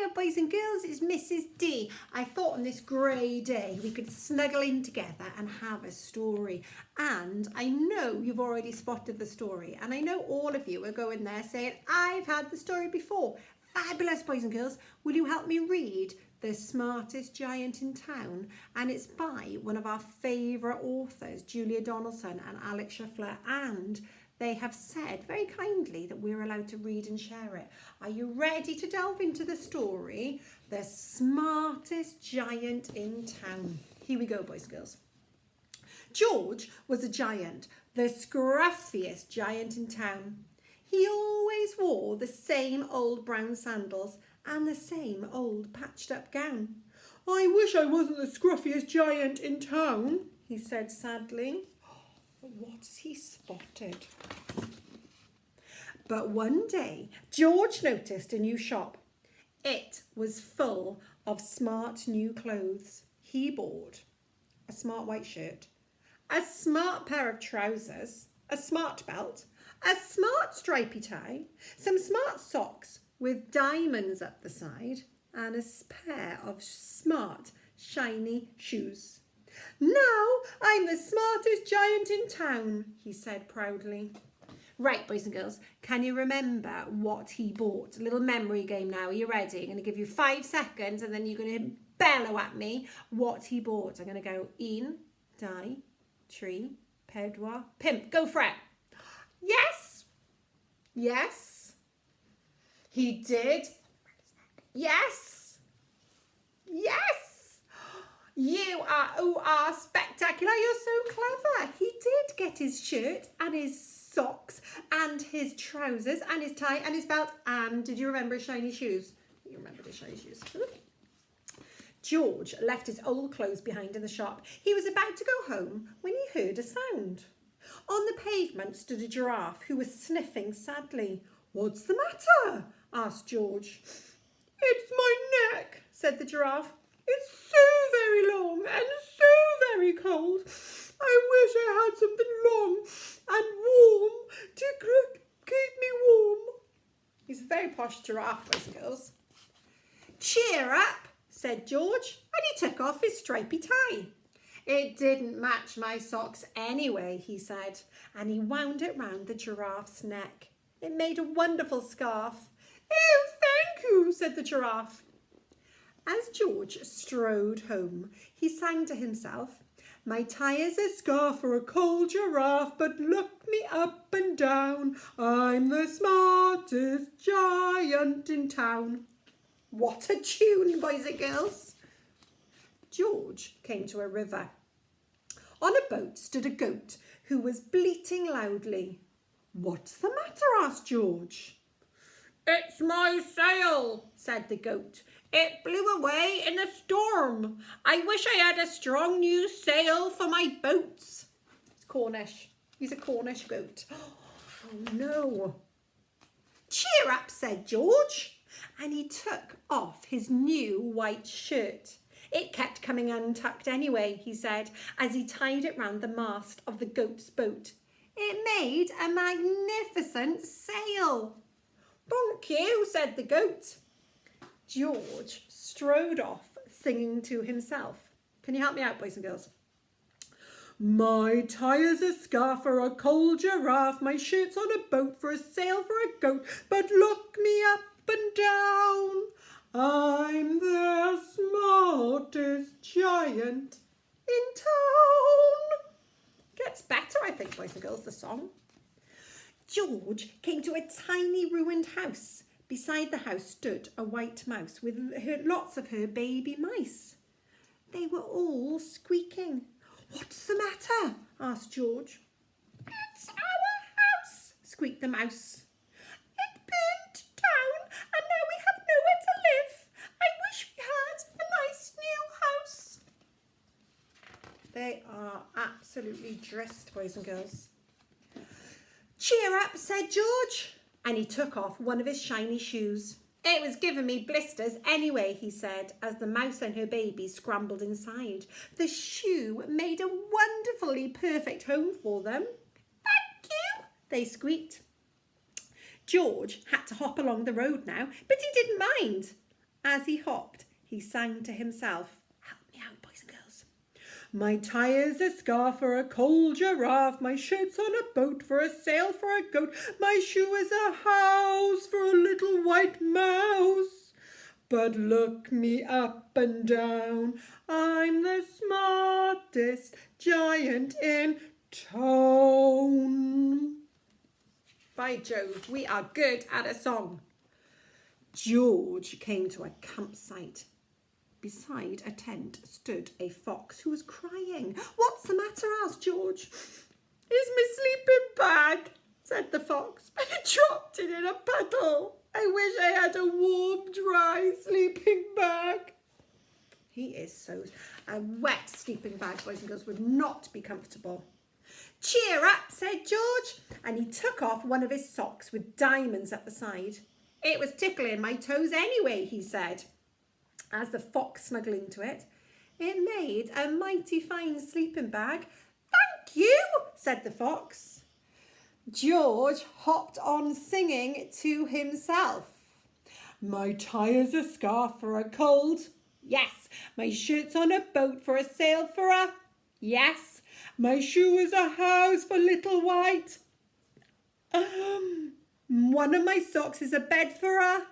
Hiya, boys and girls, it's Mrs. D. I thought on this grey day we could snuggle in together and have a story. And I know you've already spotted the story. And I know all of you are going there saying, I've had the story before. Fabulous, boys and girls. Will you help me read The Smartest Giant in Town? And it's by one of our favourite authors, Julia Donaldson and Alex Shuffler. And they have said very kindly that we're allowed to read and share it. Are you ready to delve into the story? The Smartest Giant in Town. Here we go, boys and girls. George was a giant, the scruffiest giant in town. He always wore the same old brown sandals and the same old patched up gown. I wish I wasn't the scruffiest giant in town, he said sadly. What's he spotted? But one day, George noticed a new shop. It was full of smart new clothes. He bought a smart white shirt, a smart pair of trousers, a smart belt, a smart stripy tie, some smart socks with diamonds up the side, and a pair of smart, shiny shoes. Now I'm the smartest giant in town, he said proudly. Right, boys and girls, can you remember what he bought? A little memory game now. Are you ready? I'm going to give you 5 seconds and then you're going to bellow at me what he bought. I'm going to go 1, 2, 3, 4, 5. Go for it. Yes. Yes. He did. Yes. Yes. You are spectacular. You're so clever. He did get his shirt and his socks and his trousers and his tie and his belt. And did you remember his shiny shoes? You remember his shiny shoes. George left his old clothes behind in the shop. He was about to go home when he heard a sound. On the pavement stood a giraffe who was sniffing sadly. What's the matter? Asked George. It's my neck, said the giraffe. It's so very long and so very cold. I wish I had something long and warm to keep me warm. He's a very posh giraffe, boys and girls. Cheer up, said George, and he took off his stripy tie. It didn't match my socks anyway, he said, and he wound it round the giraffe's neck. It made a wonderful scarf. Oh, thank you, said the giraffe. As George strode home, he sang to himself, my tie is a scarf for a cold giraffe, but look me up and down. I'm the smartest giant in town. What a tune, boys and girls. George came to a river. On a boat stood a goat who was bleating loudly. What's the matter? Asked George. It's my sail, said the goat. It blew away in a storm. I wish I had a strong new sail for my boats. It's Cornish. He's a Cornish goat. Oh no. Cheer up, said George. And he took off his new white shirt. It kept coming untucked anyway, he said, as he tied it round the mast of the goat's boat. It made a magnificent sail. Thank you, said the goat. George strode off, singing to himself. Can you help me out, boys and girls? My tie is a scarf for a cold giraffe. My shirt's on a boat for a sail for a goat. But look me up and down. I'm the smartest giant in town. Gets better, I think, boys and girls, the song. George came to a tiny ruined house. Beside the house stood a white mouse with lots of her baby mice. They were all squeaking. What's the matter? Asked George. It's our house, squeaked the mouse. It burnt down and now we have nowhere to live. I wish we had a nice new house. They are absolutely dressed, boys and girls. Cheer up, said George. And he took off one of his shiny shoes. It was giving me blisters anyway, he said, as the mouse and her baby scrambled inside. The shoe made a wonderfully perfect home for them. Thank you, they squeaked. George had to hop along the road now, but he didn't mind. As he hopped, he sang to himself, "Help me out, boys and girls. My tie's a scarf for a cold giraffe, my shirt's on a boat for a sail for a goat, my shoe is a house for a little white mouse. But look me up and down, I'm the smartest giant in town." By Jove, we are good at a song. George came to a campsite. Beside a tent stood a fox who was crying. "What's the matter?" asked George. "It's my sleeping bag," said the fox. "I dropped it in a puddle. I wish I had a warm, dry sleeping bag." A wet sleeping bag, boys and girls, would not be comfortable. "Cheer up," said George, and he took off one of his socks with diamonds at the side. "It was tickling my toes anyway," he said, as the fox snuggled into it. "It made a mighty fine sleeping bag." "Thank you," said the fox. George hopped on singing to himself. "My tie's a scarf for a cold. Yes. My shirt's on a boat for a sail for a. Yes. My shoe is a house for little white. One of my socks is a bed for a.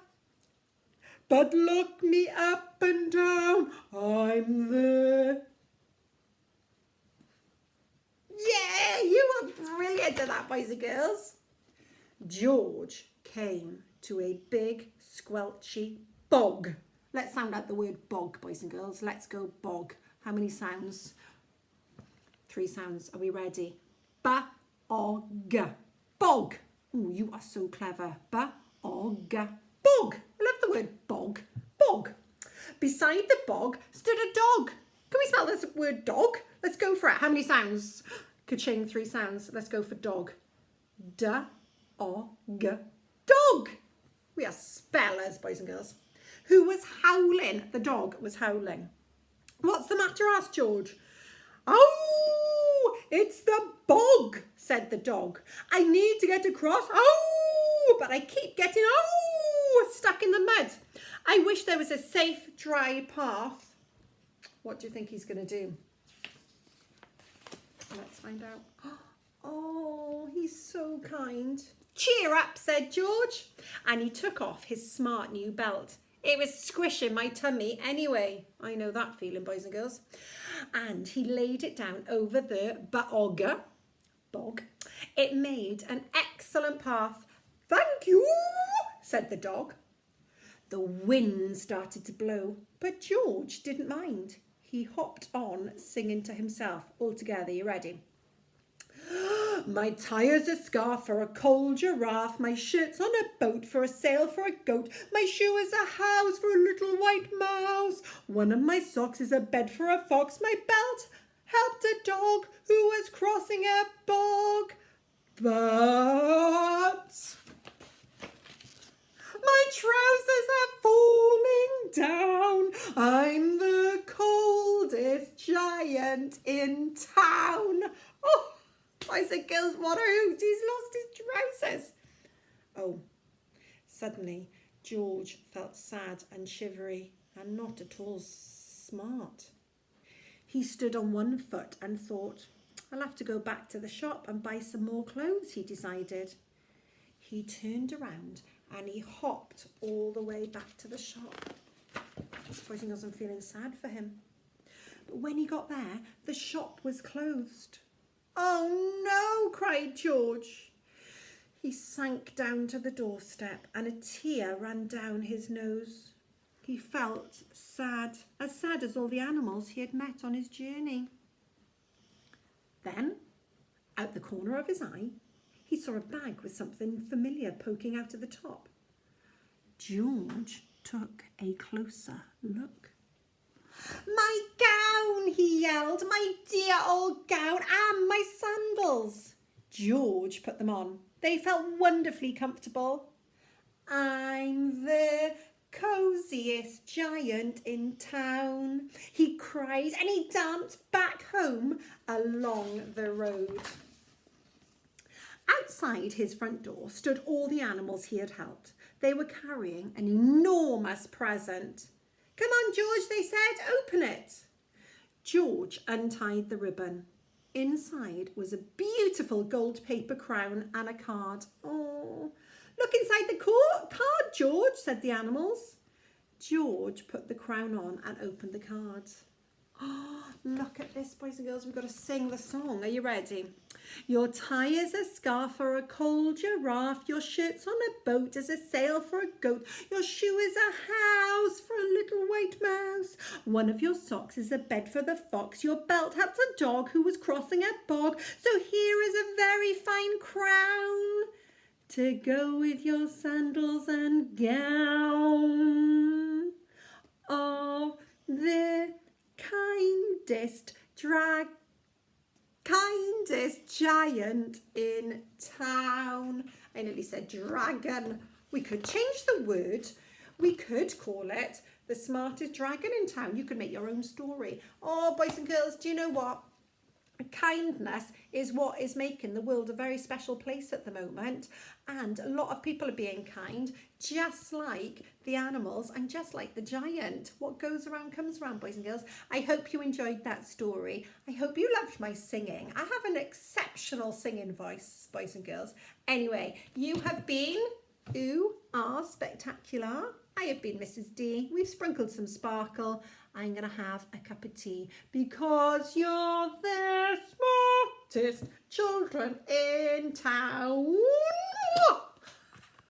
But look me up and down, I'm there." Yeah, you are brilliant at that, boys and girls. George came to a big squelchy bog. Let's sound out the word bog, boys and girls. Let's go bog. How many sounds? 3 sounds. Are we ready? Ba-og. Bog. Oh, you are so clever. Ba-og. Bog. I love the word bog. Bog. Beside the bog stood a dog. Can we spell this word dog? Let's go for it. How many sounds? Ka-ching, 3 sounds. Let's go for dog. Da-og. Dog. We are spellers, boys and girls. Who was howling? The dog was howling. "What's the matter?" asked George. "Oh, it's the bog," said the dog. "I need to get across. Oh, but I keep getting stuck in the mud. I wish there was a safe, dry path." What do you think he's going to do? Let's find out. Oh, he's so kind. "Cheer up," said George, and he took off his smart new belt. It was squishing my tummy anyway. I know that feeling, boys and girls. And he laid it down over the bog. It made an excellent path. "Thank you," said the dog. The wind started to blow, but George didn't mind. He hopped on, singing to himself. All together, you ready? "My tie's a scarf for a cold giraffe, my shirt's on a boat for a sail for a goat, my shoe is a house for a little white mouse, one of my socks is a bed for a fox, my belt helped a dog who was crossing a bog, but my trousers are falling down, I'm the coldest giant in town." Oh, boys and girls, what a hoot, he's lost his trousers. Oh, suddenly George felt sad and shivery and not at all smart. He stood on one foot and thought, "I'll have to go back to the shop and buy some more clothes," he decided. He turned around and he hopped all the way back to the shop. Boys and girls, I'm feeling sad for him. But when he got there, the shop was closed. "Oh no," cried George. He sank down to the doorstep and a tear ran down his nose. He felt sad as all the animals he had met on his journey. Then, out the corner of his eye, he saw a bag with something familiar poking out of the top. George took a closer look. "My gown," he yelled, "my dear old gown and my sandals." George put them on. They felt wonderfully comfortable. "I'm the cosiest giant in town," he cried, and he danced back home along the road. Outside his front door stood all the animals he had helped. They were carrying an enormous present. "Come on, George," they said, "open it." George untied the ribbon. Inside was a beautiful gold paper crown and a card. "Oh, look inside the card, George," said the animals. George put the crown on and opened the card. Oh, look at this, boys and girls. We've got to sing the song. Are you ready? Your tie is a scarf for a cold giraffe. Your shirt's on a boat as a sail for a goat. Your shoe is a house for a little white mouse. One of your socks is a bed for the fox. Your belt helps a dog who was crossing a bog. So here is a very fine crown to go with your sandals and gown of the kindest giant in town. I nearly said dragon. We could change the word. We could call it the smartest dragon in town. You could make your own story. Oh, boys and girls, do you know what? Kindness is what is making the world a very special place at the moment, and a lot of people are being kind, just like the animals and just like the giant. What goes around comes around, boys and girls. I hope you enjoyed that story. I hope you loved my singing. I have an exceptional singing voice, boys and girls. Anyway, you have been spectacular. I have been Mrs. D. We've sprinkled some sparkle. I'm going to have a cup of tea because you're the smartest children in town.